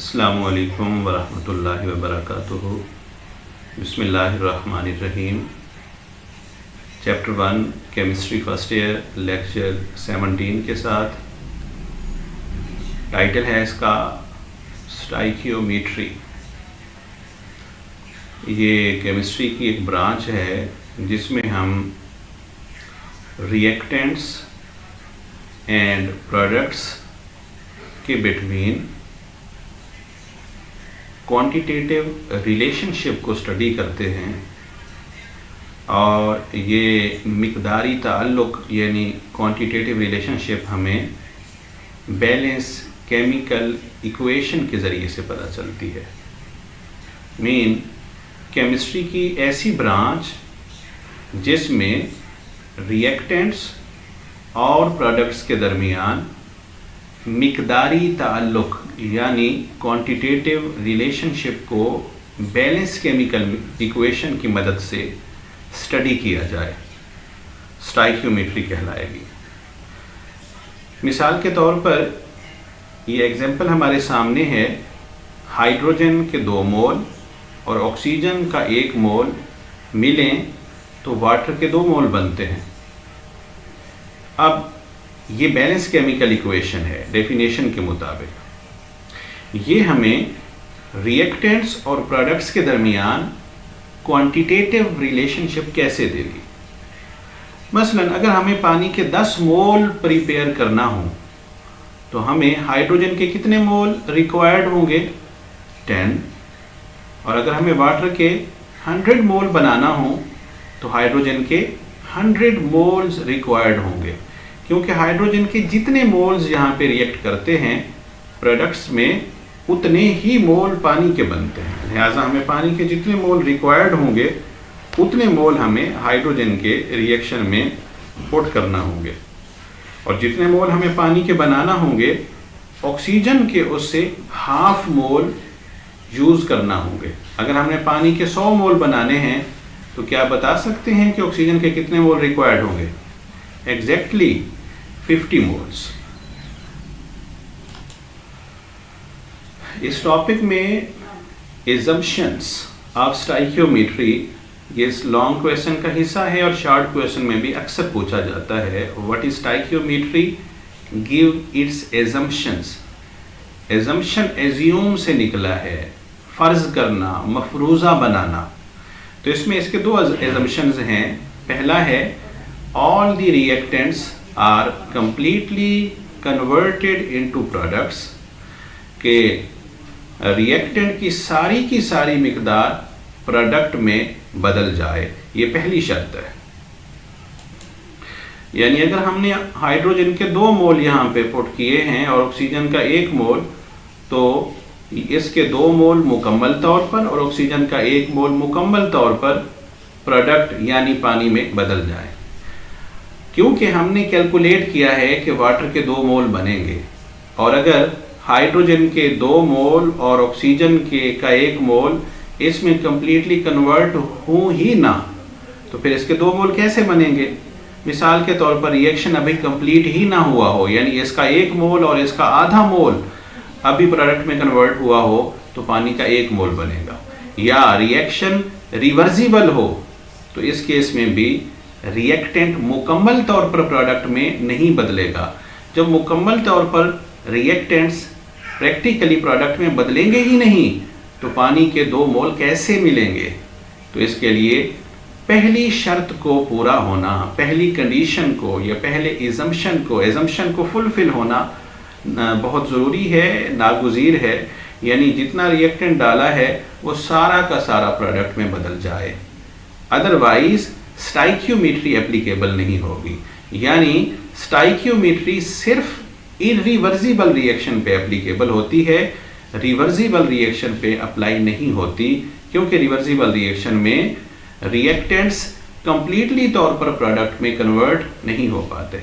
अस्सलामु अलैकुम वरहमतुल्लाहि वबरकातुहू। बिस्मिल्लाहिर्रहमानिर्रहीम। Chapter 1 chemistry first year lecture 17 के साथ। टाइटल है इसका स्टाइकियोमेट्री। ये केमिस्ट्री की एक ब्रांच है जिसमें हम रिएक्टेंट्स एंड प्रोडक्ट्स के बिटवीन क्वांटिटेटिव रिलेशनशिप को स्टडी करते हैं और ये मिकदारी ताल्लुक़ यानी क्वांटिटेटिव रिलेशनशिप हमें बैलेंस केमिकल इक्वेशन के ज़रिए से पता चलती है। मीन केमिस्ट्री की ऐसी ब्रांच जिसमें रिएक्टेंट्स और प्रोडक्ट्स के दरमियान मिकदारी ताल्लुक़ यानी क्वांटिटेटिव रिलेशनशिप को बैलेंस केमिकल इक्वेशन की मदद से स्टडी किया जाए, स्टाइकियोमेट्री कहलाएगी। मिसाल के तौर पर ये एग्जाम्पल हमारे सामने है, हाइड्रोजन के 2 मोल और ऑक्सीजन का 1 मोल मिलें तो वाटर के 2 मोल बनते हैं। अब ये बैलेंस केमिकल इक्वेशन है डेफिनेशन के मुताबिक। ये हमें रिएक्टेंट्स और प्रोडक्ट्स के दरमियान क्वांटिटेटिव रिलेशनशिप कैसे देगी। मसलन अगर हमें पानी के 10 मोल प्रिपेयर करना हो तो हमें हाइड्रोजन के कितने मोल रिक्वायर्ड होंगे? 10। और अगर हमें वाटर के 100 मोल बनाना हो तो हाइड्रोजन के 100 मोल्स रिक्वायर्ड होंगे, क्योंकि हाइड्रोजन के जितने मोल्स यहाँ पे रिएक्ट करते हैं प्रोडक्ट्स में उतने ही मोल पानी के बनते हैं। लिहाजा हमें पानी के जितने मोल रिक्वायर्ड होंगे उतने मोल हमें हाइड्रोजन के रिएक्शन में पुट करना होंगे, और जितने मोल हमें पानी के बनाना होंगे ऑक्सीजन के उससे ½ मोल यूज़ करना होंगे। अगर हमने पानी के 100 मोल बनाने हैं तो क्या बता सकते हैं कि ऑक्सीजन के कितने मोल रिक्वायर्ड होंगे? Exactly 50 moles. इस टॉपिक में एजम्पशंस ऑफ स्टाइकियोमेट्री ये इस लॉन्ग क्वेश्चन का हिस्सा है और शॉर्ट क्वेश्चन में भी अक्सर पूछा जाता है। What is stoichiometry? Give its assumptions. Assumption assume से निकला है, फर्ज करना, मफरूज़ा बनाना। तो इसमें इसके 2 एजम्पशंस हैं। पहला है all the reactants are completely converted into products, के रिएक्टेंट की सारी मिकदार प्रोडक्ट में बदल जाए, ये पहली शर्त है। यानी अगर हमने हाइड्रोजन के 2 मोल यहाँ पे पुट किए हैं और ऑक्सीजन का 1 मोल, तो इसके 2 मोल मुकम्मल तौर पर और ऑक्सीजन का 1 मोल मुकम्मल तौर पर प्रोडक्ट यानी पानी में बदल जाए, क्योंकि हमने कैलकुलेट किया है कि वाटर के 2 मोल बनेंगे, और अगर हाइड्रोजन के 2 मोल और ऑक्सीजन के का 1 मोल इसमें कंप्लीटली कन्वर्ट हो ही ना, तो फिर इसके 2 मोल कैसे बनेंगे? मिसाल के तौर पर रिएक्शन अभी कंप्लीट ही ना हुआ हो, यानी इसका 1 मोल और इसका ½ मोल अभी प्रोडक्ट में कन्वर्ट हुआ हो तो पानी का 1 मोल बनेगा। या रिएक्शन रिवर्सिबल हो तो इस केस में भी रिएक्टेंट मुकम्मल तौर पर प्रोडक्ट में नहीं बदलेगा। जब मुकम्मल तौर पर रिएक्टेंट्स प्रैक्टिकली प्रोडक्ट में बदलेंगे ही नहीं तो पानी के 2 मोल कैसे मिलेंगे? तो इसके लिए पहली शर्त को पूरा होना, पहली कंडीशन को या पहले एजम्पशन को फुलफिल होना बहुत ज़रूरी है, नागुज़ीर है। यानी जितना रिएक्टेंट डाला है वो सारा का सारा प्रोडक्ट में बदल जाए, अदरवाइज स्टाइकियोमेट्री एप्लीकेबल नहीं होगी। यानी स्टाइकियोमेट्री सिर्फ इरिवर्सिबल रिएक्शन पे एप्लीकेबल होती है, रिवर्सिबल रिएक्शन पे अप्लाई नहीं होती, क्योंकि रिवर्सिबल रिएक्शन में रिएक्टेंट्स कंप्लीटली तौर पर प्रोडक्ट में कन्वर्ट नहीं हो पाते।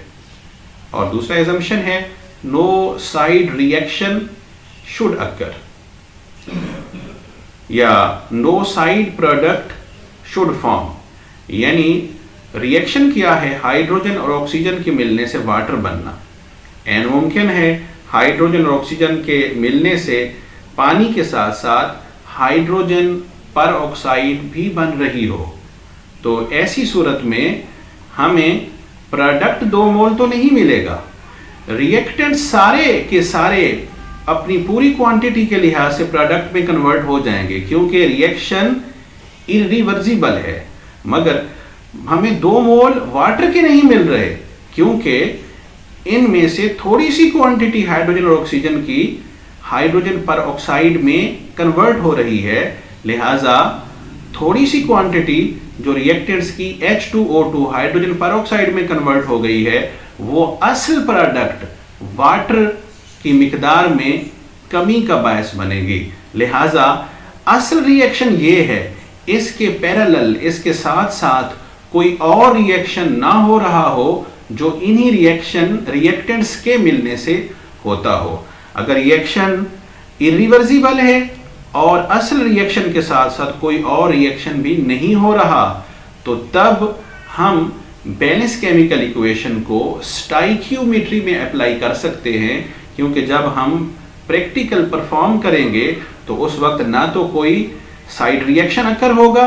और दूसरा एजम्पशन है no side reaction should occur, या no side product should form. यानी रिएक्शन क्या है? हाइड्रोजन और ऑक्सीजन के मिलने से वाटर बनना। नामुमकिन है हाइड्रोजन और ऑक्सीजन के मिलने से पानी के साथ साथ हाइड्रोजन पर ऑक्साइड भी बन रही हो, तो ऐसी सूरत में हमें प्रोडक्ट 2 मोल तो नहीं मिलेगा। रिएक्टेंट सारे के सारे अपनी पूरी क्वांटिटी के लिहाज से प्रोडक्ट में कन्वर्ट हो जाएंगे, क्योंकि रिएक्शन इरिवर्सिबल है। मगर हमें 2 मोल वाटर के नहीं मिल रहे, क्योंकि इनमें से थोड़ी सी क्वांटिटी हाइड्रोजन और ऑक्सीजन की हाइड्रोजन पर ऑक्साइड में कन्वर्ट हो रही है। लिहाजा थोड़ी सी क्वांटिटी जो रिएक्टेंट्स की H2O2 हाइड्रोजन पर ऑक्साइड में कन्वर्ट हो गई है, वो असल प्रोडक्ट वाटर की मिकदार में कमी का बायस बनेगी। लिहाजा असल रिएक्शन ये है, इसके पैरेलल, इसके साथ साथ कोई और रिएक्शन ना हो रहा हो जो इन्हीं रिएक्टेंट्स के मिलने से होता हो। अगर रिएक्शन इरिवर्सिबल है और असल रिएक्शन के साथ साथ कोई और रिएक्शन भी नहीं हो रहा, तो तब हम बैलेंस केमिकल इक्वेशन को स्टाइकियोमेट्री में अप्लाई कर सकते हैं, क्योंकि जब हम प्रैक्टिकल परफॉर्म करेंगे तो उस वक्त ना तो कोई साइड रिएक्शन अकर होगा,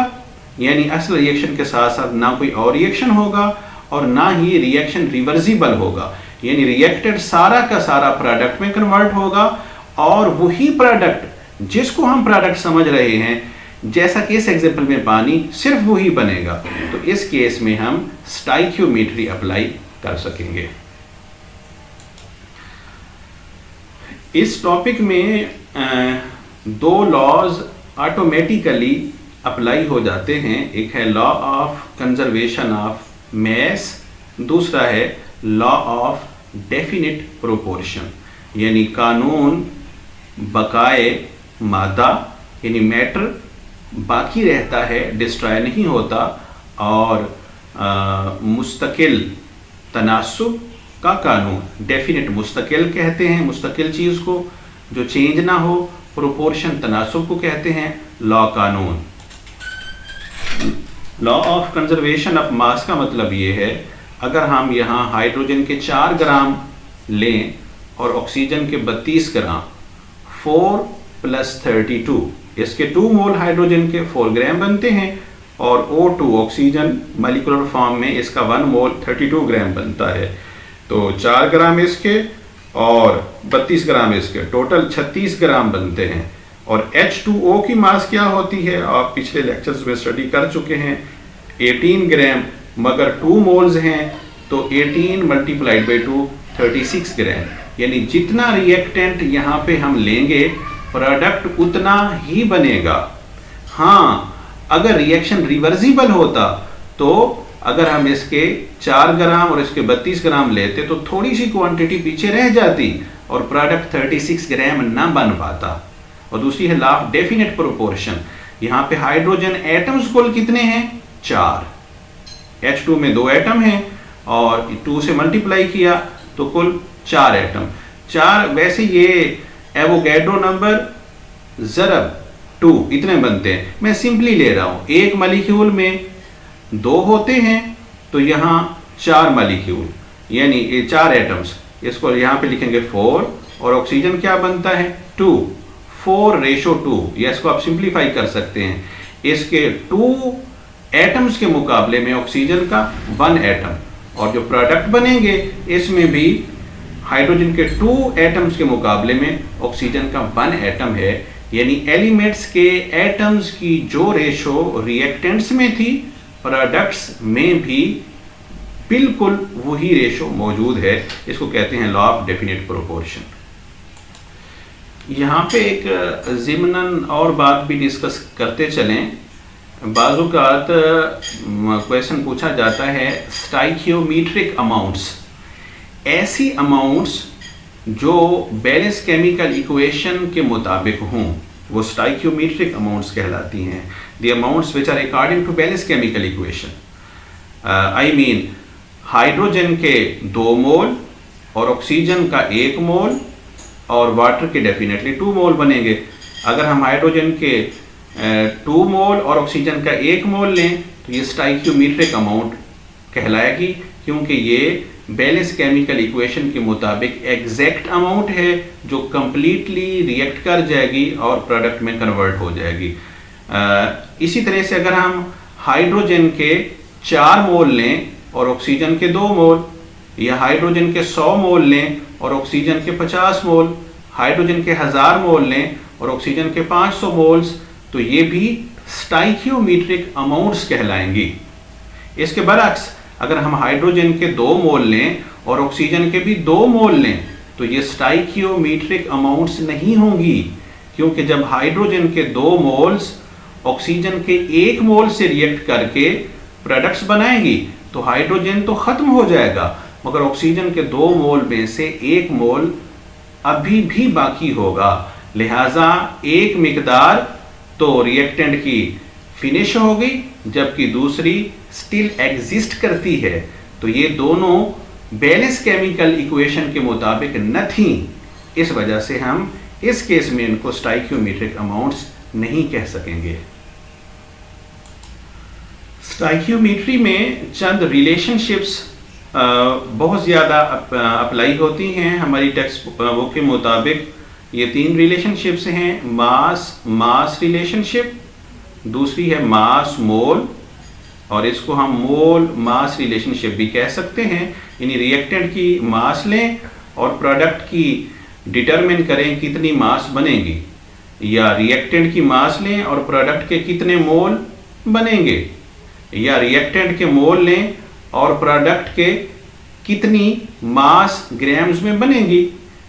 यानी असल रिएक्शन के साथ साथ ना कोई और रिएक्शन होगा, और ना ही रिएक्शन रिवर्सिबल होगा, यानी रिएक्टेड सारा का सारा प्रोडक्ट में कन्वर्ट होगा, और वही प्रोडक्ट जिसको हम प्रोडक्ट समझ रहे हैं, जैसा कि इस एग्जांपल में पानी, सिर्फ वही बनेगा। तो इस केस में हम स्टाइकियोमेट्री अप्लाई कर सकेंगे। इस टॉपिक में 2 लॉज ऑटोमेटिकली अप्लाई हो जाते हैं। एक है law of conservation of mass, दूसरा है लॉ ऑफ डेफिनिट प्रोपोर्शन, यानी कानून बकाए मादा, यानी मैटर बाकी रहता है, डिस्ट्रॉय नहीं होता, और मुस्तकिल तनासुब का कानून। डेफिनिट मुस्तकिल कहते हैं मुस्तकिल चीज़ को जो चेंज ना हो, प्रोपोर्शन तनासुब को कहते हैं लॉ कानून। Law of conservation of mass का मतलब ये है, अगर हम यहाँ हाइड्रोजन के 4 ग्राम लें और ऑक्सीजन के 32 ग्राम, 4 + 32, इसके 2 मोल हाइड्रोजन के 4 ग्राम बनते हैं, और O2 ऑक्सीजन मॉलिक्यूलर फॉर्म में इसका 1 मोल 32 ग्राम बनता है। तो 4 ग्राम इसके और 32 ग्राम इसके, टोटल 36 ग्राम बनते हैं। और H2O की मास क्या होती है, आप पिछले लेक्चर्स में स्टडी कर चुके हैं, 18 ग्राम, मगर 2 मोल्स हैं तो 18 × 2 36 ग्राम, यानी जितना रिएक्टेंट यहाँ पे हम लेंगे प्रोडक्ट उतना ही बनेगा। हाँ, अगर रिएक्शन रिवर्सिबल होता तो अगर हम इसके 4 ग्राम और इसके 32 ग्राम लेते तो थोड़ी सी क्वांटिटी पीछे रह जाती और प्रोडक्ट 36 ग्राम ना बन पाता। और दूसरी है लॉ ऑफ डेफिनेट प्रोपोर्शन। यहाँ पे हाइड्रोजन एटम्स कुल कितने हैं? 4। H2 में 2 एटम हैं और 2 से मल्टीप्लाई किया तो कुल 4 एटम। 4 वैसे ये एवोगैड्रो नंबर ज़रब 2 इतने बनते हैं, मैं सिंपली ले रहा हूँ। एक मॉलिक्यूल में 2 होते हैं तो यहाँ 4 मॉलिक्यूल, यानी ये 4 एटम्स, इसको यहाँ पे लिखेंगे 4, और ऑक्सीजन क्या बनता है 2, 4:2, या इसको आप सिंप्लीफाई कर सकते हैं। इसके 2 एटम्स के मुकाबले में ऑक्सीजन का 1 एटम, और जो प्रोडक्ट बनेंगे इसमें भी हाइड्रोजन के 2 एटम्स के मुकाबले में ऑक्सीजन का 1 एटम है। यानी एलिमेंट्स के एटम्स की जो रेशो रिएक्टेंट्स में थी, प्रोडक्ट्स में भी बिल्कुल वही रेशो मौजूद है। इसको कहते हैं लॉ ऑफ डेफिनेट प्रोपोर्शन। यहाँ पे एक ज़िमनन और बात भी डिस्कस करते चलें। बाज़-औक़ात क्वेश्चन पूछा जाता है स्टाइकियोमेट्रिक अमाउंट्स, ऐसी अमाउंट्स जो बैलेंस केमिकल इक्वेशन के मुताबिक हों, वो स्टाइकियोमेट्रिक अमाउंट्स कहलाती हैं। The amounts which are according to balance chemical equation, I mean hydrogen के 2 मोल और ऑक्सीजन का 1 मोल और वाटर के डेफिनेटली 2 मोल बनेंगे। अगर हम हाइड्रोजन के 2 मोल और ऑक्सीजन का 1 मोल लें तो ये स्टाइकियोमेट्रिक अमाउंट कहलाएगी, क्योंकि ये बैलेंस केमिकल इक्वेशन के मुताबिक एग्जैक्ट अमाउंट है जो कंप्लीटली रिएक्ट कर जाएगी और प्रोडक्ट में कन्वर्ट हो जाएगी। इसी तरह से अगर हम हाइड्रोजन के 4 मोल लें और ऑक्सीजन के 2 मोल, या हाइड्रोजन के 100 मोल लें और ऑक्सीजन के 50 मोल, हाइड्रोजन के 1000 मोल लें और ऑक्सीजन के 500 मोल्स, तो ये भी स्टाइकियोमीट्रिक अमाउंट्स कहलाएंगी। इसके बरक्स अगर हम हाइड्रोजन के 2 मोल लें और ऑक्सीजन के भी 2 मोल लें तो ये स्टाइकियोमीट्रिक अमाउंट्स नहीं होंगी, क्योंकि जब हाइड्रोजन के 2 मोल्स ऑक्सीजन के 1 मोल से रिएक्ट करके प्रोडक्ट्स बनाएंगी तो हाइड्रोजन तो खत्म हो जाएगा, मगर ऑक्सीजन के 2 मोल में से 1 मोल अभी भी बाकी होगा। लिहाजा एक मिकदार तो रिएक्टेंट की फिनिश हो गई जबकि दूसरी स्टिल एग्जिस्ट करती है, तो ये दोनों बैलेंस केमिकल इक्वेशन के मुताबिक न थी। इस वजह से हम इस केस में इनको स्टाइकियोमेट्रिक अमाउंट्स नहीं कह सकेंगे। स्टाइकियोमेट्री में चंद रिलेशनशिप्स बहुत ज़्यादा अप्लाई होती हैं। हमारी टेक्स्ट बुक के मुताबिक ये 3 रिलेशनशिप्स हैं। मास मास रिलेशनशिप, दूसरी है मास मोल, और इसको हम मोल मास रिलेशनशिप भी कह सकते हैं। यानी रिएक्टेंट की मास लें और प्रोडक्ट की डिटरमिन करें कितनी मास बनेगी, या रिएक्टेंट की मास लें और प्रोडक्ट के कितने मोल बनेंगे, या रिएक्टेंट के मोल लें और प्रोडक्ट के कितनी मास ग्राम्स में बनेगी,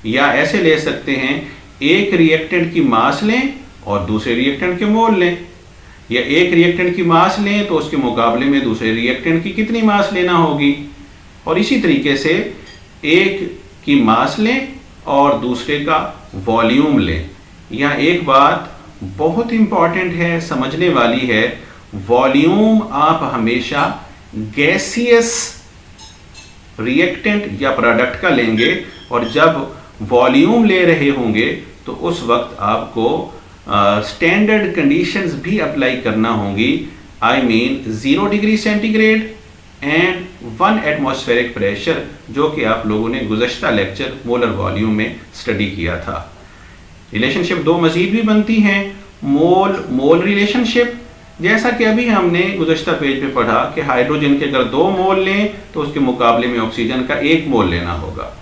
या ऐसे ले सकते हैं एक रिएक्टेंट की मास लें और दूसरे रिएक्टेंट के मोल लें, या एक रिएक्टेंट की मास लें तो उसके मुकाबले में दूसरे रिएक्टेंट की कितनी मास लेना होगी, और इसी तरीके से एक की मास लें और दूसरे का वॉल्यूम लें। यहाँ एक बात बहुत इंपॉर्टेंट है, समझने वाली है, वॉल्यूम आप हमेशा गैसियस रिएक्टेंट या प्रोडक्ट का लेंगे, और जब वॉल्यूम ले रहे होंगे तो उस वक्त आपको स्टैंडर्ड कंडीशंस भी अप्लाई करना होंगी। I mean 0 degree centigrade and 1 atmospheric pressure, जो कि आप लोगों ने गुज़श्ता लेक्चर मोलर वॉल्यूम में स्टडी किया था। रिलेशनशिप 2 मजीद भी बनती हैं। मोल मोल रिलेशनशिप, जैसा कि अभी हमने गुज़श्ता पेज पे पढ़ा कि हाइड्रोजन के अगर 2 मोल लें तो उसके मुकाबले में ऑक्सीजन का 1 मोल लेना होगा,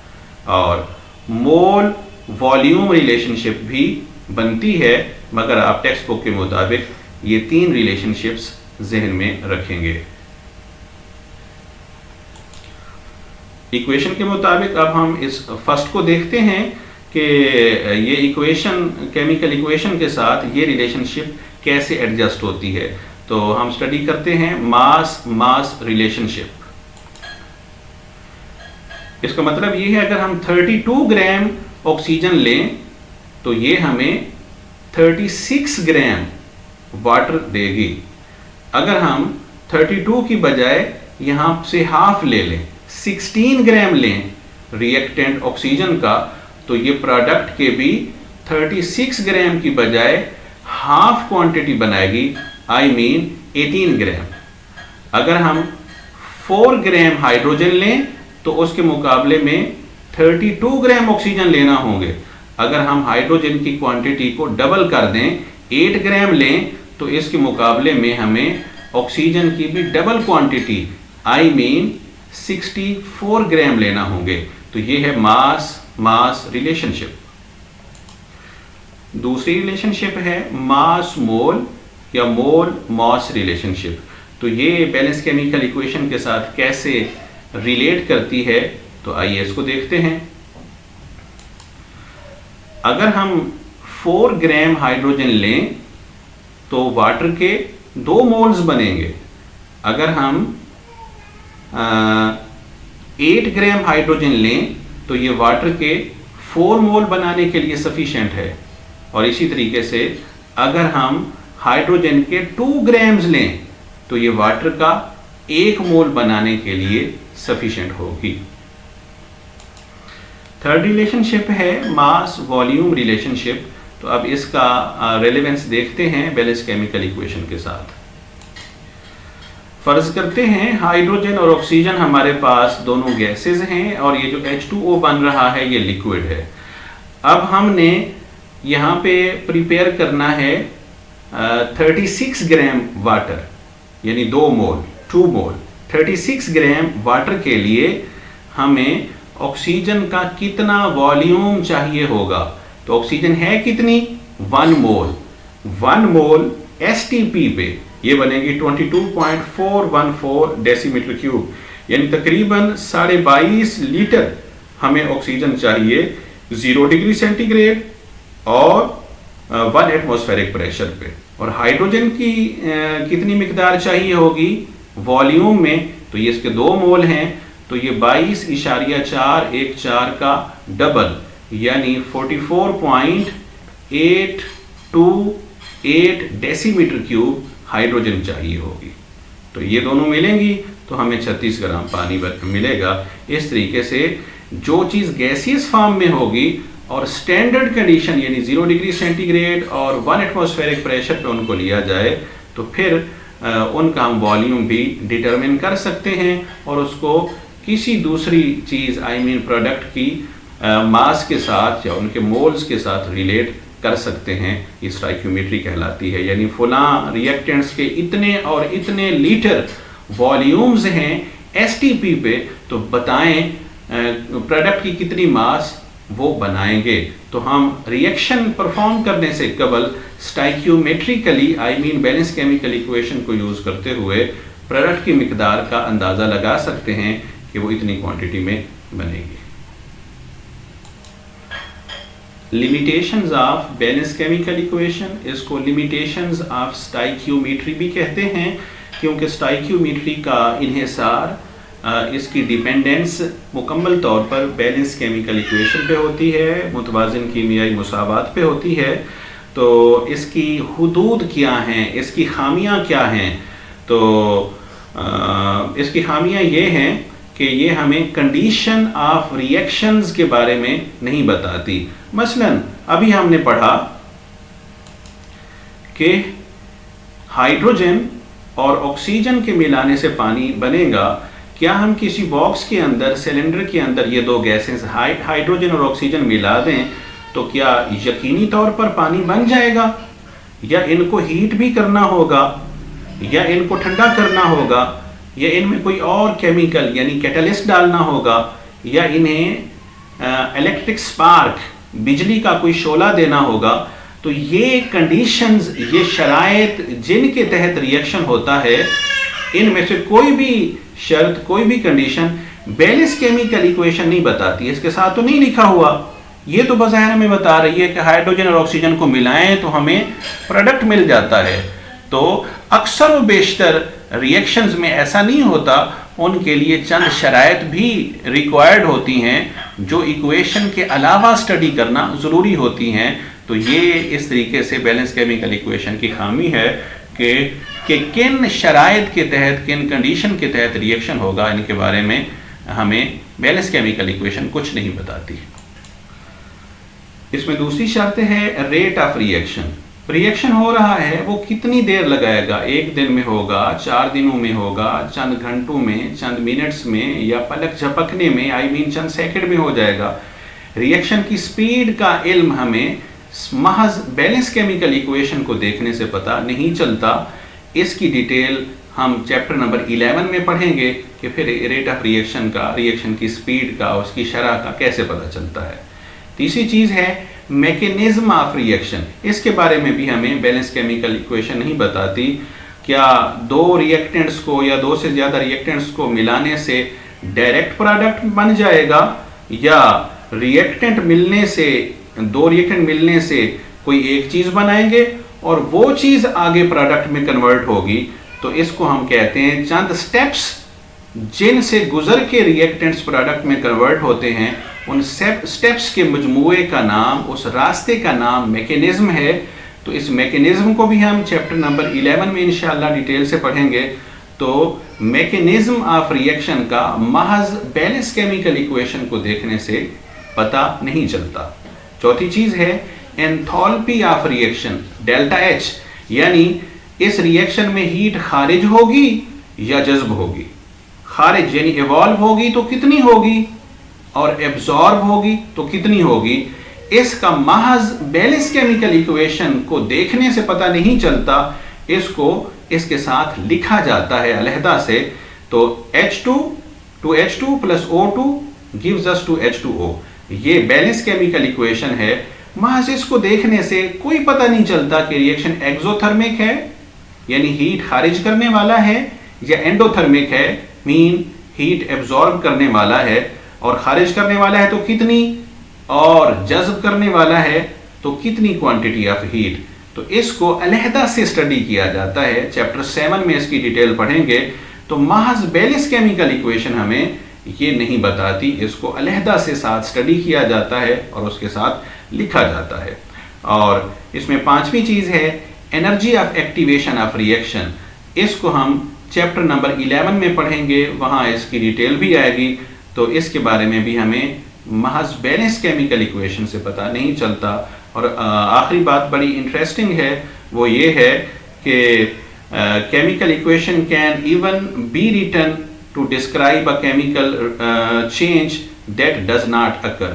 और मोल वॉल्यूम रिलेशनशिप भी बनती है, मगर आप टेक्स्ट बुक के मुताबिक ये 3 रिलेशनशिप्स जहन में रखेंगे। इक्वेशन के मुताबिक अब हम इस फर्स्ट को देखते हैं कि ये इक्वेशन केमिकल इक्वेशन के साथ ये रिलेशनशिप कैसे एडजस्ट होती है। तो हम स्टडी करते हैं मास मास रिलेशनशिप। इसका मतलब ये है, अगर हम 32 ग्राम ऑक्सीजन लें तो ये हमें 36 ग्राम वाटर देगी। अगर हम 32 की बजाय यहाँ से हाफ ले लें, 16 ग्राम लें रिएक्टेंट ऑक्सीजन का, तो ये प्रोडक्ट के भी 36 ग्राम की बजाय हाफ क्वांटिटी बनाएगी, आई मीन 18 ग्राम। अगर हम 4 ग्राम हाइड्रोजन लें तो उसके मुकाबले में 32 ग्राम ऑक्सीजन लेना होंगे। अगर हम हाइड्रोजन की क्वांटिटी को डबल कर दें, 8 ग्राम लें, तो इसके मुकाबले में हमें ऑक्सीजन की भी डबल क्वांटिटी, आई मीन 64 ग्राम लेना होंगे। तो ये है मास मास रिलेशनशिप। दूसरी रिलेशनशिप है मास मोल या मोल मास रिलेशनशिप। तो ये बैलेंस केमिकल इक्वेशन के साथ कैसे रिलेट करती है, तो आइए इसको देखते हैं। अगर हम 4 ग्राम हाइड्रोजन लें तो वाटर के 2 मोल्स बनेंगे। अगर हम 8 ग्राम हाइड्रोजन लें तो ये वाटर के 4 मोल बनाने के लिए सफिशिएंट है, और इसी तरीके से अगर हम हाइड्रोजन के 2 ग्राम्स लें तो ये वाटर का 1 मोल बनाने के लिए सफिशिएंट होगी। थर्ड रिलेशनशिप है मास वॉल्यूम रिलेशनशिप। तो अब इसका रेलेवेंस देखते हैं बैलेंस केमिकल इक्वेशन के साथ। फर्ज करते हैं हाइड्रोजन और ऑक्सीजन हमारे पास दोनों गैसेस हैं और ये जो H2O बन रहा है ये लिक्विड है। अब हमने यहाँ पे प्रिपेयर करना है 36 ग्राम वाटर, यानी 2 मोल 36 ग्राम वाटर के लिए हमें ऑक्सीजन का कितना वॉल्यूम चाहिए होगा। तो ऑक्सीजन है कितनी, 1 मोल STP पे ये बनेगी 22.414 डेसीमीटर क्यूब, यानी तकरीबन 22.5 लीटर हमें ऑक्सीजन चाहिए 0 डिग्री सेंटीग्रेड और 1 एटमॉस्फेरिक प्रेशर पे। और हाइड्रोजन की कितनी मिकदार चाहिए होगी वॉल्यूम में, तो ये इसके 2 मोल हैं, तो ये 22.414 का डबल यानी 44.828 डेसीमीटर क्यूब हाइड्रोजन चाहिए होगी। तो ये दोनों मिलेंगी तो हमें 36 ग्राम पानी मिलेगा। इस तरीके से जो चीज़ गैसियस फॉर्म में होगी और स्टैंडर्ड कंडीशन यानी 0 डिग्री सेंटीग्रेड और 1 एटमॉस्फेरिक प्रेशर पे उनको लिया जाए तो फिर उनका हम वॉल्यूम भी डिटरमिन कर सकते हैं और उसको किसी दूसरी चीज़ प्रोडक्ट की मास के साथ या उनके मोल्स के साथ रिलेट कर सकते हैं। ये स्टाइक्योमेट्री कहलाती है, यानी फुला रिएक्टेंट्स के इतने और इतने लीटर वॉल्यूम्स हैं STP पे, तो बताएं प्रोडक्ट की कितनी मास वो बनाएंगे। तो हम रिएक्शन परफॉर्म करने से कबल स्टाइक्योमेट्रिकली बैलेंस केमिकल इक्वेशन को यूज करते हुए प्रोडक्ट की मिकदार का अंदाजा लगा सकते हैं कि वो इतनी क्वांटिटी में बनेगी। Limitations of balance chemical equation, इसको लिमिटेशंस ऑफ स्टाइक्योमेट्री भी कहते हैं, क्योंकि स्टाइक्योमेट्री का इन्हिसार इसकी डिपेंडेंस मुकम्मल तौर पर बैलेंस केमिकल इक्वेशन पे होती है, मुतवाज़िन कीमियाई मुसावात पे होती है। तो इसकी हुदूद क्या हैं, इसकी खामियां क्या हैं, तो इसकी खामियां ये हैं कि ये हमें कंडीशन ऑफ रिएक्शंस के बारे में नहीं बताती। मसलन अभी हमने पढ़ा कि हाइड्रोजन और ऑक्सीजन के मिलाने से पानी बनेगा। क्या हम किसी बॉक्स के अंदर, सिलेंडर के अंदर ये दो गैसेस हाइड्रोजन और ऑक्सीजन मिला दें तो क्या यकीनी तौर पर पानी बन जाएगा, या इनको हीट भी करना होगा, या इनको ठंडा करना होगा, या इनमें कोई और केमिकल यानी कैटलिस्ट डालना होगा, या इन्हें इलेक्ट्रिक स्पार्क बिजली का कोई शोला देना होगा। तो ये कंडीशंस, ये शराइत जिनके तहत रिएक्शन होता है, इनमें से कोई भी शर्त, कोई भी कंडीशन बैलेंस केमिकल इक्वेशन नहीं बताती। इसके साथ तो नहीं लिखा हुआ, ये तो बज़ाहिर हमें बता रही है कि हाइड्रोजन और ऑक्सीजन को मिलाएं तो हमें प्रोडक्ट मिल जाता है। तो अक्सर व बेशतर रिएक्शंस में ऐसा नहीं होता, उनके लिए चंद शराइत भी रिक्वायर्ड होती हैं जो इक्वेशन के अलावा स्टडी करना ज़रूरी होती हैं। तो ये इस तरीके से बैलेंस केमिकल इक्वेशन की खामी है कि किन शराइत के तहत, किन कंडीशन के तहत रिएक्शन होगा, इनके बारे में हमें बैलेंस केमिकल इक्वेशन कुछ नहीं बताती। इसमें दूसरी शर्त है रेट ऑफ रिएक्शन। रिएक्शन हो रहा है वो कितनी देर लगाएगा, एक दिन में होगा, 4 दिनों में होगा, चंद घंटों में, चंद मिनट्स में, या पलक झपकने में चंद सेकंड में हो जाएगा। रिएक्शन की स्पीड का इल्म हमें महज बैलेंस केमिकल इक्वेशन को देखने से पता नहीं चलता। इसकी डिटेल हम चैप्टर नंबर 11 में पढ़ेंगे कि फिर रेट ऑफ रिएक्शन का, रिएक्शन की स्पीड का, उसकी शरह का कैसे पता चलता है। तीसरी चीज़ है मैकेनिज्म ऑफ रिएक्शन। इसके बारे में भी हमें बैलेंस केमिकल इक्वेशन नहीं बताती। क्या दो रिएक्टेंट्स को या दो से ज़्यादा रिएक्टेंट्स को मिलाने से डायरेक्ट प्रोडक्ट बन जाएगा, या रिएक्टेंट मिलने से, दो रिएक्टेंट मिलने से कोई एक चीज़ बनाएंगे और वो चीज़ आगे प्रोडक्ट में कन्वर्ट होगी। तो इसको हम कहते हैं चंद स्टेप्स जिनसे गुजर के रिएक्टेंट्स प्रोडक्ट में कन्वर्ट होते हैं, उन स्टेप्स के मजमूए का नाम, उस रास्ते का नाम मैकेनिज्म है। तो इस मैकेनिज्म को भी हम चैप्टर नंबर 11 में इंशाअल्लाह डिटेल से पढ़ेंगे। तो मैकेनिज्म ऑफ रिएक्शन का महज बैलेंस केमिकल इक्वेशन को देखने से पता नहीं चलता। चौथी चीज़ है enthalpy of reaction, delta H, यानी इस रिएक्शन में हीट खारिज होगी या जज्ब होगी। खारिज यानी इवॉल्व होगी तो कितनी होगी, और एब्जॉर्ब होगी तो कितनी होगी। इसका महज बैलेंस केमिकल इक्वेशन को देखने से पता नहीं चलता, इसको इसके साथ लिखा जाता है अलहदा से। तो H2 to H2 plus O2 gives us to H2O, ये बैलेंस केमिकल इक्वेशन है। महज इसको देखने से कोई पता नहीं चलता कि रिएक्शन एक्सोथर्मिक है यानी हीट खारिज करने वाला है, या एंडोथर्मिक है मीन हीट एब्जॉर्ब करने वाला है, और खारिज करने वाला है तो कितनी, और जज्ब करने वाला है तो कितनी क्वांटिटी ऑफ हीट। तो इसको अलहदा से स्टडी किया जाता है। चैप्टर 7 में इसकी डिटेल पढ़ेंगे। तो महज बैलेंस केमिकल इक्वेशन हमें ये नहीं बताती, इसको अलहदा से साथ स्टडी किया जाता है और उसके साथ लिखा जाता है। और इसमें पांचवी चीज है energy of activation of reaction. इसको हम चैप्टर नंबर 11 में पढ़ेंगे, वहां इसकी डिटेल भी आएगी। तो इसके बारे में भी हमें महज बैलेंस केमिकल इक्वेशन से पता नहीं चलता। और आखिरी बात बड़ी इंटरेस्टिंग है, वो ये है कि chemical equation can even be written to describe a chemical change that does not occur।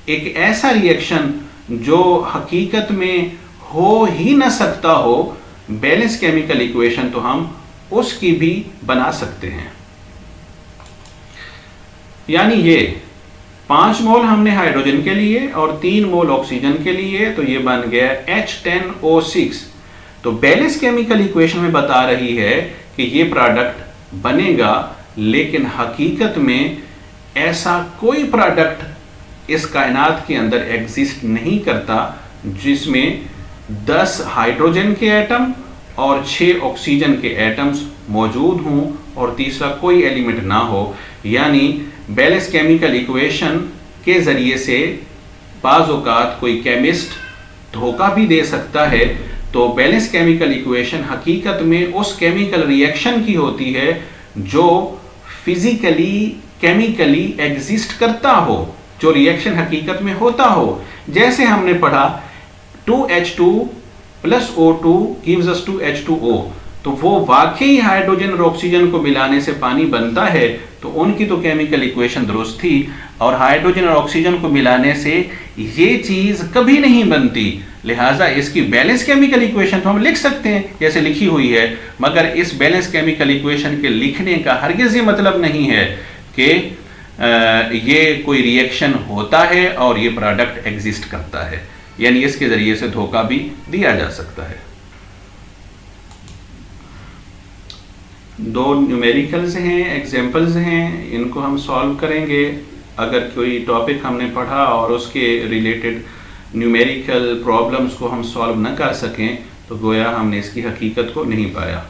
एक ऐसा रिएक्शन जो हकीकत में हो ही न सकता हो, बैलेंस केमिकल इक्वेशन तो हम उसकी भी बना सकते हैं। यानी ये 5 मोल हमने हाइड्रोजन के लिए और 3 मोल ऑक्सीजन के लिए, तो ये बन गया H10O6। तो बैलेंस केमिकल इक्वेशन में बता रही है कि ये प्रोडक्ट बनेगा, लेकिन हकीकत में ऐसा कोई प्रोडक्ट इस कायनात के अंदर एग्जिस्ट नहीं करता जिसमें 10 हाइड्रोजन के एटम और 6 ऑक्सीजन के एटम्स मौजूद हों और तीसरा कोई एलिमेंट ना हो। यानी बैलेंस केमिकल इक्वेशन के जरिए से बाज़ औक़ात कोई केमिस्ट धोखा भी दे सकता है। तो बैलेंस केमिकल इक्वेशन हकीकत में उस केमिकल रिएक्शन की होती है जो फिजिकली केमिकली एग्जिस्ट करता हो, जो रिएक्शन हकीकत में होता हो। जैसे हमने पढ़ा 2H2 plus O2 gives us to H2O, तो वो वाकई हाइड्रोजन और ऑक्सीजन को मिलाने से पानी बनता है, तो उनकी तो केमिकल इक्वेशन दुरुस्त थी। और हाइड्रोजन और ऑक्सीजन को मिलाने से ये चीज कभी नहीं बनती, लिहाजा इसकी बैलेंस केमिकल इक्वेशन तो हम लिख सकते हैं जैसे लिखी हुई है, मगर इस बैलेंस केमिकल इक्वेशन के लिखने का हरगिज़ ये मतलब नहीं है कि ये कोई रिएक्शन होता है और ये प्रोडक्ट एग्जिस्ट करता है। यानी इसके जरिए से धोखा भी दिया जा सकता है। 2 न्यूमेरिकल्स हैं, एग्जाम्पल्स हैं, इनको हम सॉल्व करेंगे। अगर कोई टॉपिक हमने पढ़ा और उसके रिलेटेड न्यूमेरिकल प्रॉब्लम्स को हम सॉल्व न कर सकें तो गोया हमने इसकी हकीकत को नहीं पाया।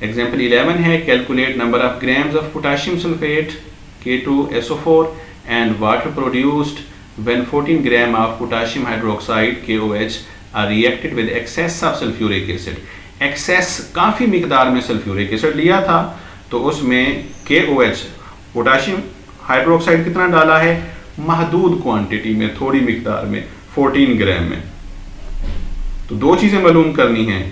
एग्जाम्पल 11 है, calculate number of grams of potassium sulphate K2SO4 and water produced when 14 gram of potassium hydroxide KOH are reacted with excess of sulfuric acid। Excess काफ़ी मिकदार में सल्फ्यूरिक एसिड लिया था, तो उसमें KOH पोटाशियम हाइड्रोक्साइड कितना डाला है, महदूद क्वांटिटी में, थोड़ी मिकदार में, 14 ग्राम में। तो 2 चीज़ें मालूम करनी हैं,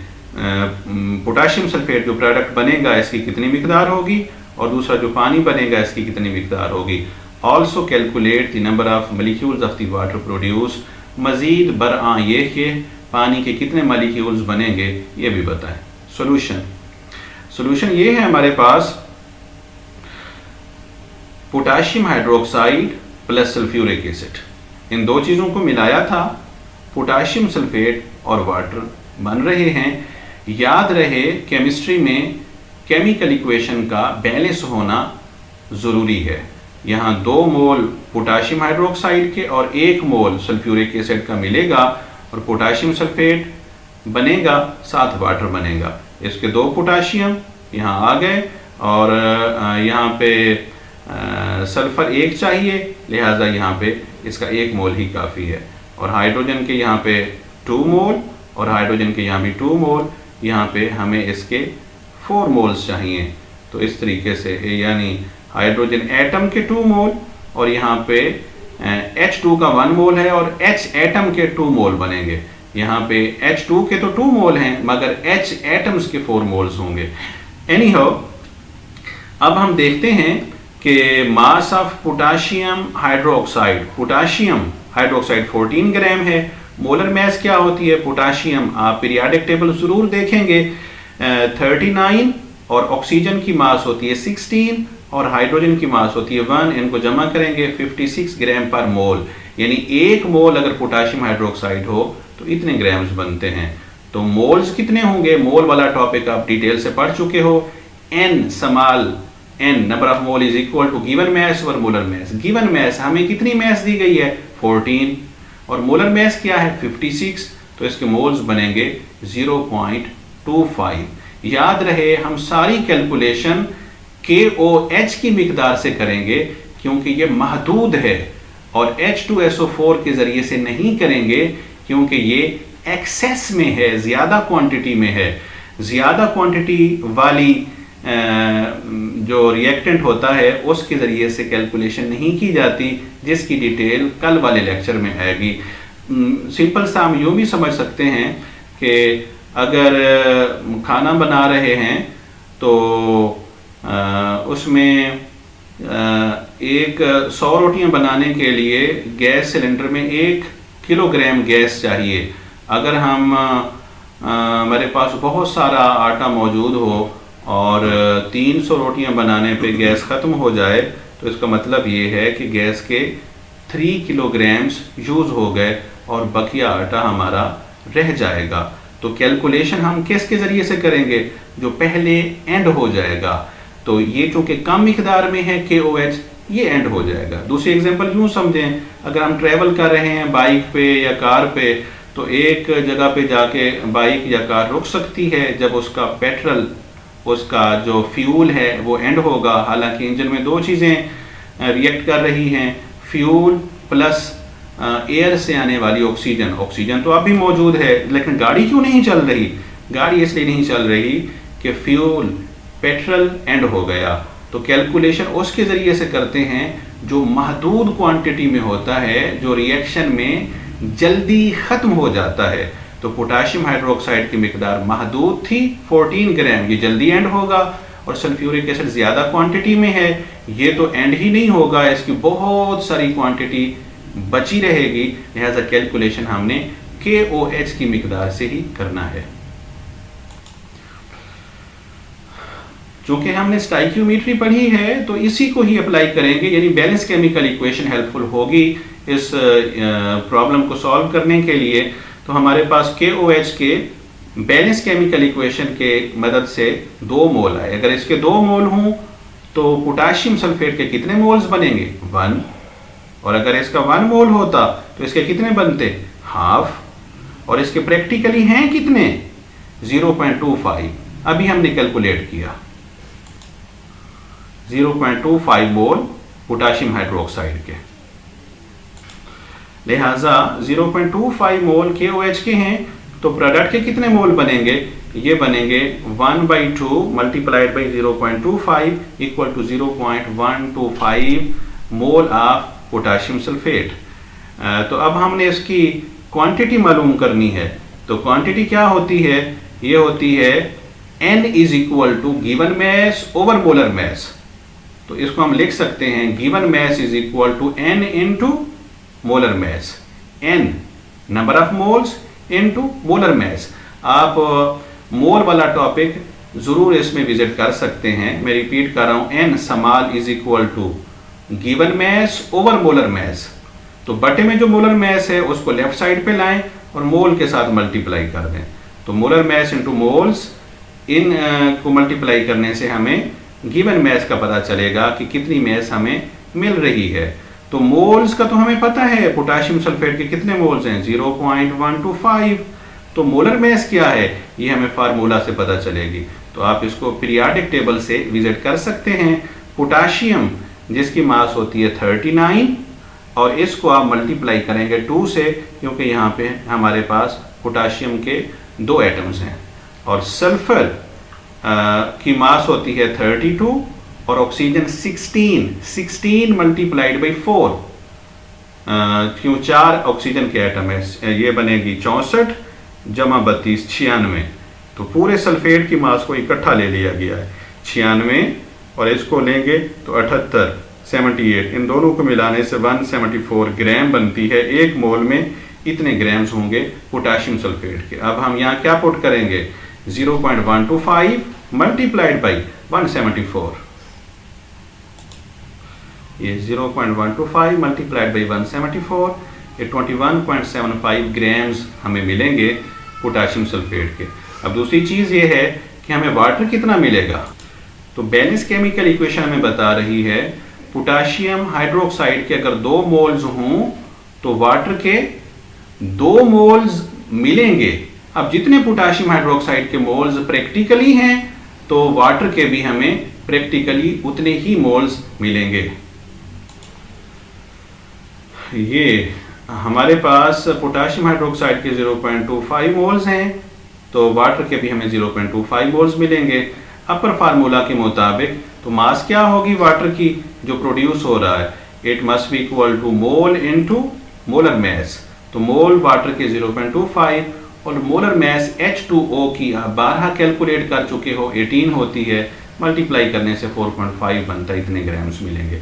पोटाशियम सल्फेट जो प्रोडक्ट बनेगा इसकी कितनी मिकदार होगी, और दूसरा जो पानी बनेगा इसकी कितनी मिकदार होगी। Also calculate the number of molecules of the water produce. मजीद बरआं ये कि पानी के कितने मॉलिक्यूल्स बनेंगे ये भी बताएं। सॉल्यूशन ये है हमारे पास, potassium hydroxide plus sulphuric acid, इन 2 चीज़ों को मिलाया था, पोटाशियम सल्फेट और वाटर बन रहे हैं। याद रहे केमिस्ट्री में केमिकल इक्वेशन का बैलेंस होना ज़रूरी है। यहाँ 2 मोल पोटाशियम हाइड्रोक्साइड के और 1 मोल सल्फ्यूरिक एसिड का मिलेगा और पोटाशियम सल्फेट बनेगा, साथ वाटर बनेगा। इसके 2 पोटाशियम यहाँ आ गए और यहाँ पे सल्फर 1 चाहिए, लिहाजा यहाँ पे इसका 1 मोल ही काफ़ी है। और हाइड्रोजन के यहाँ पे 2 मोल और हाइड्रोजन के यहाँ भी 2 मोल, यहाँ पे हमें इसके 4 मोल्स चाहिए। तो इस तरीके से यानी हाइड्रोजन एटम के 2 मोल और यहाँ पे H2 का 1 मोल है और H एटम के 2 मोल बनेंगे। यहाँ पे H2 के तो 2 मोल हैं मगर H एटम्स के 4 मोल्स होंगे। एनीहाउ अब हम देखते हैं कि मास ऑफ पोटाशियम हाइड्रोक्साइड 14 ग्राम है। मोलर मास क्या होती है पोटाशियम, आप पीरियाडिक टेबल जरूर देखेंगे, 39, और ऑक्सीजन की मास होती है 16 और हाइड्रोजन की मास होती है 1। इनको जमा करेंगे 56 ग्राम पर मोल, यानी 1 मोल अगर पोटाशियम हाइड्रोक्साइड हो तो इतने ग्राम्स बनते हैं। तो मोल्स कितने होंगे, मोल वाला टॉपिक आप डिटेल से पढ़ चुके हो। n small n number of mole is equal to given mass और मोलर मास। गिवन मास हमें कितनी मास दी गई है 14 और मोलर मास क्या है 56, तो इसके मोल्स बनेंगे 0.25। याद रहे हम सारी कैलकुलेशन KOH की मिकदार से करेंगे क्योंकि ये महदूद है, और H2SO4 के जरिए से नहीं करेंगे क्योंकि ये एक्सेस में है, ज्यादा क्वांटिटी में है। ज्यादा क्वांटिटी वाली जो रिएक्टेंट होता है उसके जरिए से कैलकुलेशन नहीं की जाती, जिसकी डिटेल कल वाले लेक्चर में आएगी। सिंपल सा हम यूं भी समझ सकते हैं कि अगर खाना बना रहे हैं तो उसमें 100 रोटियां बनाने के लिए गैस सिलेंडर में 1 किलोग्राम गैस चाहिए। अगर हम हमारे पास बहुत सारा आटा मौजूद हो और 300 रोटियां बनाने पे गैस ख़त्म हो जाए तो इसका मतलब ये है कि गैस के 3 किलोग्राम्स यूज़ हो गए और बकिया आटा हमारा रह जाएगा। तो कैलकुलेशन हम किसके ज़रिए से करेंगे, जो पहले एंड हो जाएगा। तो ये चूँकि कम मिकदार में है KOH, ये एंड हो जाएगा। दूसरी एग्जांपल यूँ समझें, अगर हम ट्रैवल कर रहे हैं बाइक पे या कार पे, तो एक जगह पे जाके बाइक या कार रुक सकती है जब उसका पेट्रोल, उसका जो फ्यूल है वो एंड होगा। हालांकि इंजन में 2 चीज़ें रिएक्ट कर रही हैं, फ्यूल प्लस एयर से आने वाली ऑक्सीजन। ऑक्सीजन तो अभी मौजूद है, लेकिन गाड़ी क्यों नहीं चल रही? गाड़ी इसलिए नहीं चल रही कि फ्यूल पेट्रोल एंड हो गया। तो कैलकुलेशन उसके ज़रिए से करते हैं जो महदूद क्वांटिटी में होता है, जो रिएक्शन में जल्दी ख़त्म हो जाता है। तो पोटाशियम हाइड्रोक्साइड की मिकदार महदूद थी 14 ग्राम, ये जल्दी एंड होगा, और सल्फ्यूरिक एसिड ज़्यादा क्वांटिटी में है, ये तो एंड ही नहीं होगा, इसकी बहुत सारी क्वांटिटी बची रहेगी। लिहाजा कैलकुलेशन हमने KOH की मिकदार से ही करना है। चूंकि हमने स्टाइक्योमेट्री पढ़ी है तो इसी को ही अप्लाई करेंगे, यानी बैलेंस केमिकल इक्वेशन हेल्पफुल होगी इस प्रॉब्लम को सॉल्व करने के लिए। तो हमारे पास KOH के बैलेंस केमिकल इक्वेशन के मदद से 2 मोल आए। अगर इसके 2 मोल हों तो पोटाशियम सल्फेट के कितने मोल्स बनेंगे 1, और अगर इसका 1 मोल होता तो इसके कितने बनते हाफ, और इसके प्रैक्टिकली हैं कितने 0.25। अभी हमने कैलकुलेट किया 0.25 मोल पोटाशियम हाइड्रोक्साइड के, लिहाजा 0.25 मोल KOH के हैं। तो प्रोडक्ट के कितने मोल बनेंगे, ये बनेंगे 1/2 multiplied by 0.25 equal to 0.125 mole of potassium sulphate. तो अब हमने इसकी क्वांटिटी मालूम करनी है। तो क्वांटिटी क्या होती है, ये होती है N is equal to given mass over molar mass. तो इसको हम लिख सकते हैं given mass is equal to N into molar mass, N number of moles into molar mass. आप मोल वाला टॉपिक जरूर इसमें विजिट कर सकते हैं। मैं रिपीट कर रहा हूं, N small is equal to given mass over molar mass. तो बटे में जो मोलर मैस है उसको लेफ्ट साइड पे लाएं और मोल के साथ मल्टीप्लाई कर दें। तो मोलर मैस इंटू मोल्स, इन को मल्टीप्लाई करने से हमें गिवन मैस का पता चलेगा कि कितनी मैस हमें मिल रही है। तो मोल्स का तो हमें पता है, पोटाशियम सल्फेट के कितने मोल्स हैं 0.125। तो मोलर मैस क्या है ये हमें फार्मूला से पता चलेगी। तो आप इसको पीरियाडिक टेबल से विजिट कर सकते हैं। पोटाशियम जिसकी मास होती है 39, और इसको आप मल्टीप्लाई करेंगे 2 से, क्योंकि यहाँ पे हमारे पास पोटाशियम के 2 एटम्स हैं, और सल्फर की मास होती है 32 और ऑक्सीजन 16 मल्टीप्लाइड बाई 4, क्यों 4 ऑक्सीजन के एटम है, ये बनेगी 64 जमा 32 96। तो पूरे सल्फेट की मास को इकट्ठा ले लिया गया है 96 और इसको लेंगे तो 78 78, इन दोनों को मिलाने से 174 ग्राम बनती है। एक मोल में इतने ग्राम्स होंगे पोटाशियम सल्फेट के। अब हम यहाँ क्या पुट करेंगे, 0.125 मल्टीप्लाइड बाई 174, ये 0.125 मल्टीप्लाइड बाई 174, ये 21.75 ग्राम्स हमें मिलेंगे पोटाशियम सल्फेट के। अब दूसरी चीज़ ये है कि हमें वाटर कितना मिलेगा। तो बैलेंस केमिकल इक्वेशन हमें बता रही है पोटाशियम हाइड्रोक्साइड के अगर 2 मोल्स हों तो वाटर के 2 मोल्स मिलेंगे। अब जितने पोटाशियम हाइड्रोक्साइड के मोल्स प्रैक्टिकली हैं तो वाटर के भी हमें प्रैक्टिकली उतने ही मोल्स मिलेंगे। ये हमारे पास पोटाशियम हाइड्रोक्साइड के 0.25 मोल्स हैं तो वाटर के भी हमें 0.25 मोल्स मिलेंगे। अपर फार्मूला के मुताबिक तो मास क्या होगी वाटर की जो प्रोड्यूस हो रहा है, it must be equal to mole into molar mass. तो मोल वाटर के 0.25 और मोलर मैस H2O की आप 12 कैलकुलेट कर चुके हो, 18 होती है, मल्टीप्लाई करने से 4.5 बनता है, इतने ग्राम्स मिलेंगे।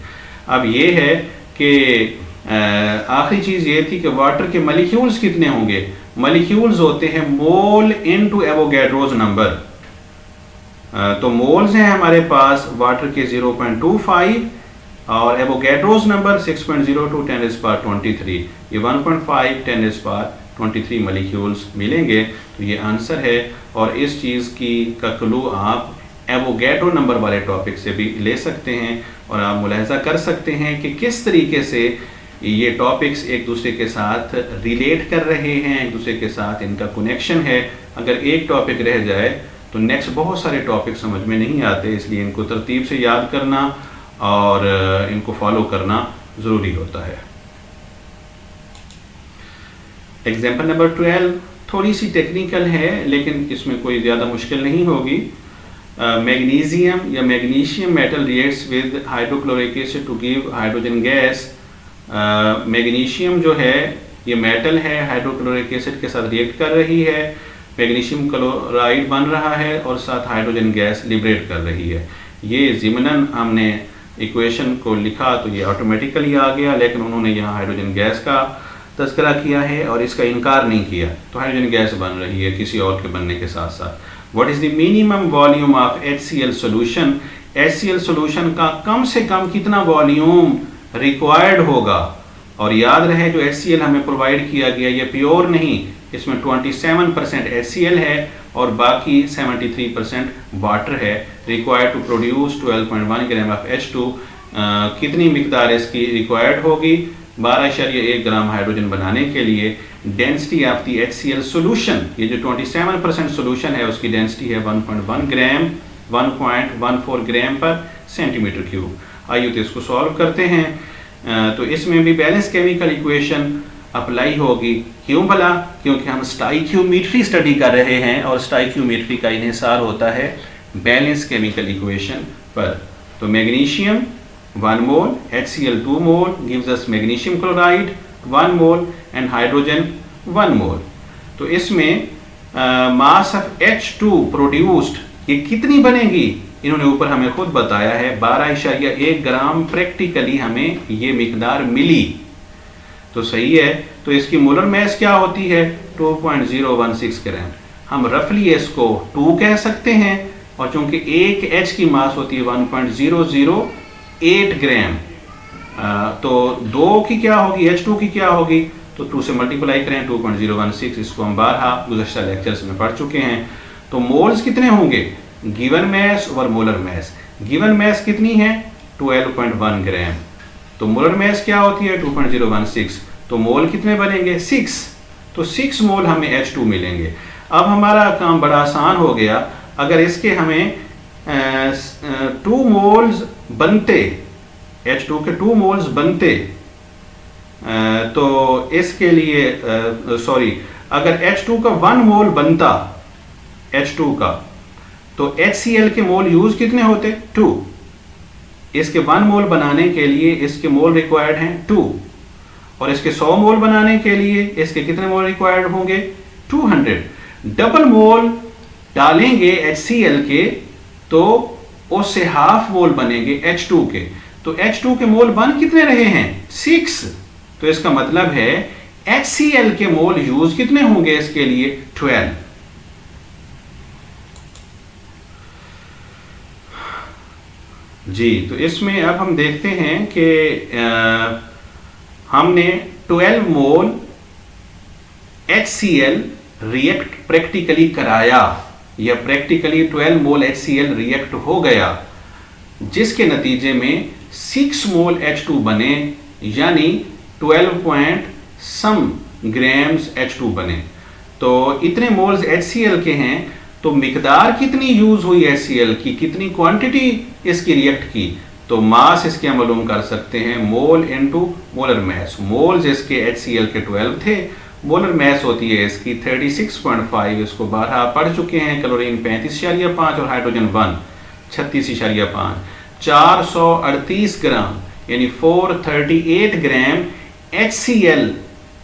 अब ये है कि आखिरी चीज़ ये थी कि वाटर के मॉलिक्यूल्स कितने होंगे। मॉलिक्यूल्स होते हैं मोल इनटू एवोगैड्रोस नंबर। तो मोल्स हैं हमारे पास वाटर के 0.25 और एवोगैड्रोस नंबर 6.02 10⁻23, ये 1.5 10⁻23 मॉलिक्यूल्स मिलेंगे। तो ये आंसर है। और इस चीज़ की का क्लू आप एवोगैड्रो नंबर वाले टॉपिक से भी ले सकते हैं और आप मुलाहिजा कर सकते हैं कि किस तरीके से ये टॉपिक्स एक दूसरे के साथ रिलेट कर रहे हैं, एक दूसरे के साथ इनका कनेक्शन है। अगर एक टॉपिक रह जाए तो नेक्स्ट बहुत सारे टॉपिक समझ में नहीं आते, इसलिए इनको तरतीब से याद करना और इनको फॉलो करना ज़रूरी होता है। एग्जाम्पल नंबर 12 थोड़ी सी टेक्निकल है लेकिन इसमें कोई ज़्यादा मुश्किल नहीं होगी। मैग्नीशियम या magnesium metal reacts with hydrochloric acid to give hydrogen gas. Magnesium जो है ये मेटल है, हाइड्रोक्लोरिक एसिड के साथ रिएक्ट कर रही है, मैग्नीशियम क्लोराइड बन रहा है और साथ हाइड्रोजन गैस लिबरेट कर रही है। ये ज़िमनन हमने इक्वेशन को लिखा तो ये ऑटोमेटिकली आ गया, लेकिन उन्होंने यहाँ हाइड्रोजन गैस का तज़किरा किया है और इसका इनकार नहीं किया, तो हाइड्रोजन गैस बन रही है किसी और के बनने के साथ साथ। What is the minimum volume of HCl solution. HCl solution का कम से कम कितना वॉल्यूम रिक्वायर्ड होगा। और याद रहे जो HCl हमें प्रोवाइड किया गया ये प्योर नहीं, इसमें 27% HCl है और बाकी 73% वाटर है। Required to produce 12.1 gram of H2। कितनी मिकदार इसकी रिक्वायर्ड होगी, 12.1 ग्राम हाइड्रोजन बनाने के लिए। Density of the HCl solution, ये जो 27% सोल्यूशन है उसकी डेंसिटी है 1.1 ग्राम 1.14 ग्राम पर सेंटीमीटर क्यूब। आइए तो इसको सॉल्व करते हैं। तो इसमें भी बैलेंस केमिकल इक्वेशन अप्लाई होगी। क्यों भला? क्योंकि हम स्टाइक्योमेट्री स्टडी कर रहे हैं और स्टाइक्योमेट्री का इन्हिसार होता है बैलेंस केमिकल इक्वेशन पर। तो magnesium 1 mole, HCl 2 mole gives us magnesium chloride 1 mole and hydrogen 1 मोल। तो इसमें मास ऑफ H2 प्रोड्यूस्ड ये कितनी बनेगी, इन्होंने ऊपर हमें खुद बताया है 12.1 ग्राम प्रैक्टिकली हमें ये मिकदार मिली। तो सही है। तो इसकी मोलर मैस क्या होती है 2.016 ग्राम। हम रफली इसको 2 कह सकते हैं और चूंकि एक H की मास होती है 1.008 ग्राम, तो 2 की क्या होगी, H2 की क्या होगी, तो 2 से मल्टीप्लाई करें 2.016। इसको हम 12 गुज़श्ता लेक्चर्स में पढ़ चुके हैं। तो मोल्स कितने होंगे, गिवन मैस और मोलर मैस। गिवन मैस कितनी है 12.1 ग्राम, तो मोलर मैस क्या होती है 2.016। तो मोल कितने बनेंगे 6, तो 6 मोल हमें H2 मिलेंगे। अब हमारा काम बड़ा आसान हो गया। अगर इसके हमें 2 मोल्स बनते, H2 के 2 मोल्स बनते, तो इसके लिए अगर H2 का 1 मोल बनता H2 का, तो HCl के मोल यूज कितने होते 2। इसके 1 मोल बनाने के लिए इसके मोल रिक्वायर्ड हैं 2 और इसके 100 मोल बनाने के लिए इसके कितने मोल रिक्वायर्ड होंगे 200। डबल मोल डालेंगे HCl के तो उससे हाफ मोल बनेंगे H2 के। तो H2 के मोल बन कितने रहे हैं? 6। तो इसका मतलब है HCl के मोल यूज कितने होंगे इसके लिए? 12। जी, तो इसमें अब हम देखते हैं कि हमने 12 मोल HCl रिएक्ट प्रैक्टिकली कराया, या प्रैक्टिकली 12 मोल HCl रिएक्ट हो गया, जिसके नतीजे में 6 मोल H2 बने, यानी 12 सम ग्राम्स H2 बने। तो इतने मोल्स HCl के हैं, तो मिकदार कितनी यूज हुई HCl की, कितनी क्वांटिटी इसकी रिएक्ट की? तो मास इसके हम मालूम कर सकते हैं मोल इनटू मोलर मैस। मोल्स इसके HCl के 12 थे, मोलर मैस होती है इसकी 36.5। इसको 12 पढ़ चुके हैं। क्लोरीन 35.5 और हाइड्रोजन 1 36.5। 438 ग्राम यानी 438 ग्राम HCl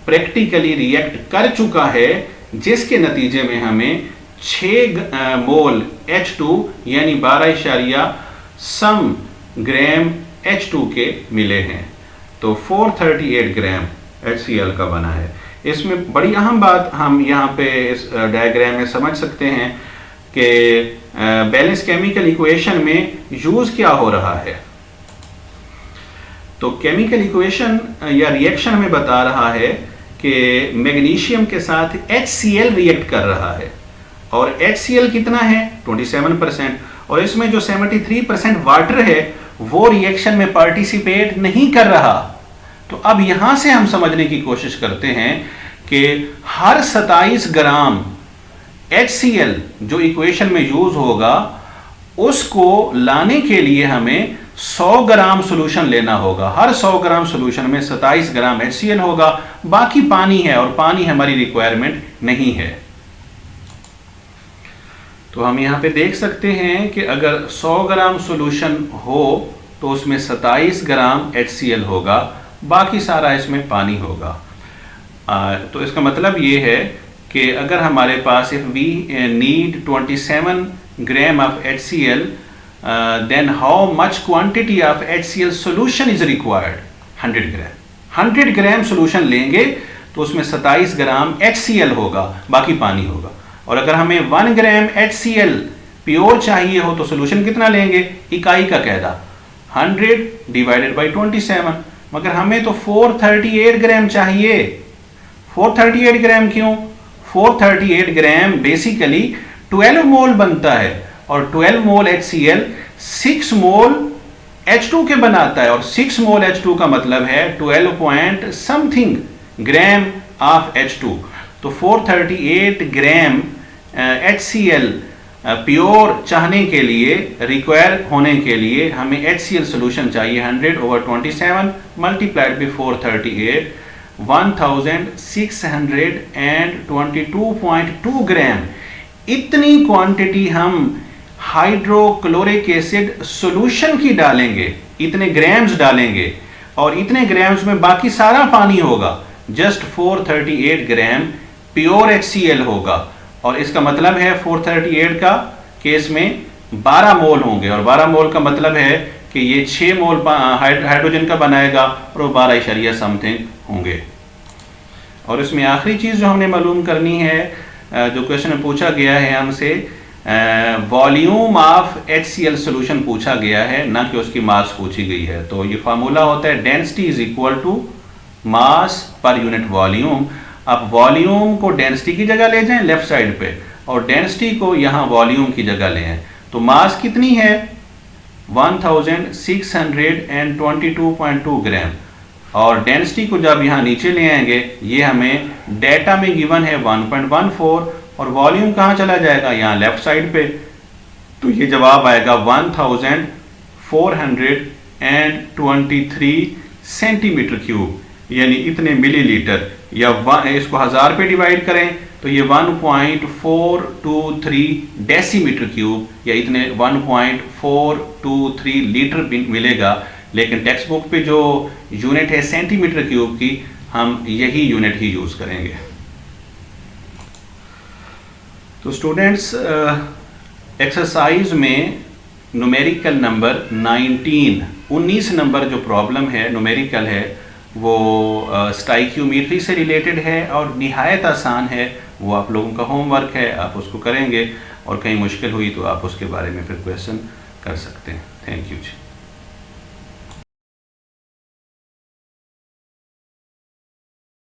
प्रैक्टिकली रिएक्ट कर चुका है, जिसके नतीजे में हमें 6 मोल H2 यानी 12 सम ग्राम H2 के मिले हैं। तो 438 ग्राम HCl का बना है। इसमें बड़ी अहम बात हम यहाँ पे इस डायग्राम में समझ सकते हैं कि बैलेंस केमिकल इक्वेशन में यूज क्या हो रहा है। तो केमिकल इक्वेशन या रिएक्शन में बता रहा है कि मैग्नीशियम के साथ HCl रिएक्ट कर रहा है, और HCl कितना है? 27%। और इसमें जो 73% वाटर है वो रिएक्शन में पार्टिसिपेट नहीं कर रहा। तो अब यहां से हम समझने की कोशिश करते हैं कि हर 27 ग्राम HCl जो इक्वेशन में यूज होगा, उसको लाने के लिए हमें 100 ग्राम सॉल्यूशन लेना होगा। हर 100 ग्राम सॉल्यूशन में 27 ग्राम HCl होगा, बाकी पानी है, और पानी हमारी रिक्वायरमेंट नहीं है। तो हम यहाँ पे देख सकते हैं कि अगर 100 ग्राम सॉल्यूशन हो तो उसमें 27 ग्राम HCl होगा, बाकी सारा इसमें पानी होगा। तो इसका मतलब ये है कि अगर हमारे पास if we need 27 gram of HCl, then how much quantity of HCl solution is required? 100 gram. 100 gram solution लेंगे तो उसमें 27 ग्राम HCl होगा, बाकी पानी होगा। और अगर हमें 1 ग्राम HCl प्योर चाहिए हो तो सॉल्यूशन कितना लेंगे? इकाई का कायदा 100 डिवाइडेड बाई 27। मगर हमें तो 438 ग्राम चाहिए। 438 ग्राम क्यों? 438 ग्राम बेसिकली 12 मोल बनता है, और 12 मोल HCl 6 मोल H2 के बनाता है, और 6 मोल H2 का मतलब है 12 point something gram of H2। तो 438 ग्राम HCl प्योर चाहने के लिए, रिक्वायर होने के लिए हमें HCl सॉल्यूशन चाहिए 100 ओवर 27 मल्टीप्लाइड बाई 438, 1622.2 ग्राम। इतनी क्वांटिटी हम हाइड्रोक्लोरिक एसिड सॉल्यूशन की डालेंगे, इतने ग्राम्स डालेंगे, और इतने ग्राम्स में बाकी सारा पानी होगा। जस्ट 438 ग्राम प्योर HCl होगा, और इसका मतलब है 438 का केस में 12 मोल होंगे, और 12 मोल का मतलब है कि ये 6 मोल हाइड्रोजन का बनाएगा, और वो 12 समथिंग होंगे। और इसमें आखिरी चीज जो हमने मालूम करनी है, जो क्वेश्चन में पूछा गया है हमसे, वॉल्यूम ऑफ HCl सॉल्यूशन पूछा गया है, ना कि उसकी मास पूछी गई है। तो ये फार्मूला होता है density is equal to mass पर यूनिट वॉल्यूम। आप वॉल्यूम को डेंसिटी की जगह ले जाएं लेफ्ट साइड पे, और डेंसिटी को यहाँ वॉल्यूम की जगह ले आए। तो मास कितनी है? 1622.2 ग्राम, और डेंसिटी को जब यहाँ नीचे ले आएंगे, ये हमें डेटा में गिवन है 1.14, और वॉल्यूम कहाँ चला जाएगा? यहाँ लेफ्ट साइड पे। तो ये जवाब आएगा 1423 सेंटीमीटर क्यूब, यानी इतने मिलीलीटर, या इसको 1000 पे डिवाइड करें तो ये 1.423 डेसीमीटर क्यूब, या इतने 1.423 लीटर मिलेगा। लेकिन टेक्स्ट बुक पे जो यूनिट है सेंटीमीटर क्यूब की, हम यही यूनिट ही यूज करेंगे। तो स्टूडेंट्स, एक्सरसाइज में न्यूमेरिकल नंबर 19 नंबर जो प्रॉब्लम है न्यूमेरिकल है वो स्टाइक्योमेट्री से रिलेटेड है और निहायत आसान है। वो आप लोगों का होमवर्क है, आप उसको करेंगे और कहीं मुश्किल हुई तो आप उसके बारे में फिर क्वेश्चन कर सकते हैं। Thank you ji.